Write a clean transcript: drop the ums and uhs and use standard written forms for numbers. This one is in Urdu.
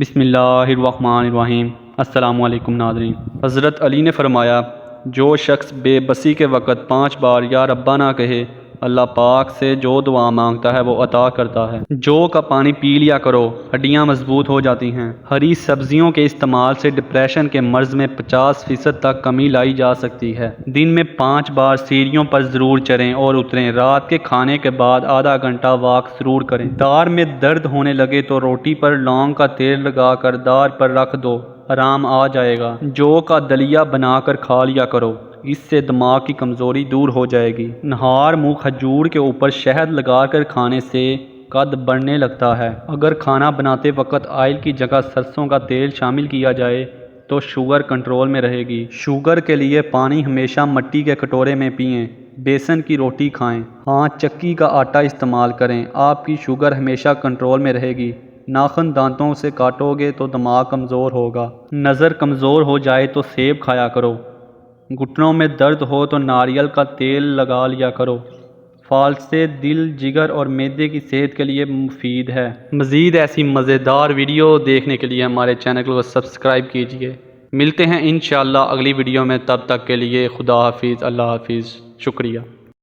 بسم اللہ الرحمن الرحیم۔ السلام علیکم ناظرین۔ حضرت علی نے فرمایا، جو شخص بے بسی کے وقت 5 بار یا ربنا کہے، اللہ پاک سے جو دعا مانگتا ہے وہ عطا کرتا ہے۔ جو کا پانی پی لیا کرو، ہڈیاں مضبوط ہو جاتی ہیں۔ ہری سبزیوں کے استعمال سے ڈپریشن کے مرض میں 50% تک کمی لائی جا سکتی ہے۔ دن میں 5 بار سیڑھیوں پر ضرور چڑھیں اور اتریں۔ رات کے کھانے کے بعد آدھا گھنٹہ واک ضرور کریں۔ دار میں درد ہونے لگے تو روٹی پر لونگ کا تیل لگا کر دار پر رکھ دو، آرام آ جائے گا۔ جو کا دلیا بنا کر کھا لیا کرو، اس سے دماغ کی کمزوری دور ہو جائے گی۔ نہار منہ کھجور کے اوپر شہد لگا کر کھانے سے قد بڑھنے لگتا ہے۔ اگر کھانا بناتے وقت آئل کی جگہ سرسوں کا تیل شامل کیا جائے تو شوگر کنٹرول میں رہے گی۔ شوگر کے لیے پانی ہمیشہ مٹی کے کٹورے میں پئیں۔ بیسن کی روٹی کھائیں۔ چکی کا آٹا استعمال کریں۔ آپ کی شوگر ہمیشہ کنٹرول میں رہے گی۔ ناخن دانتوں سے کاٹو گے تو دماغ کمزور ہوگا۔ نظر کمزور ہو جائے تو سیب کھایا کرو۔ گھٹنوں میں درد ہو تو ناریل کا تیل لگا لیا کرو۔ فالسے دل، جگر اور معدے کی صحت کے لیے مفید ہے۔ مزید ایسی مزیدار ویڈیو دیکھنے کے لیے ہمارے چینل کو سبسکرائب کیجیے۔ ملتے ہیں انشاءاللہ اگلی ویڈیو میں، تب تک کے لیے خدا حافظ، اللہ حافظ، شکریہ۔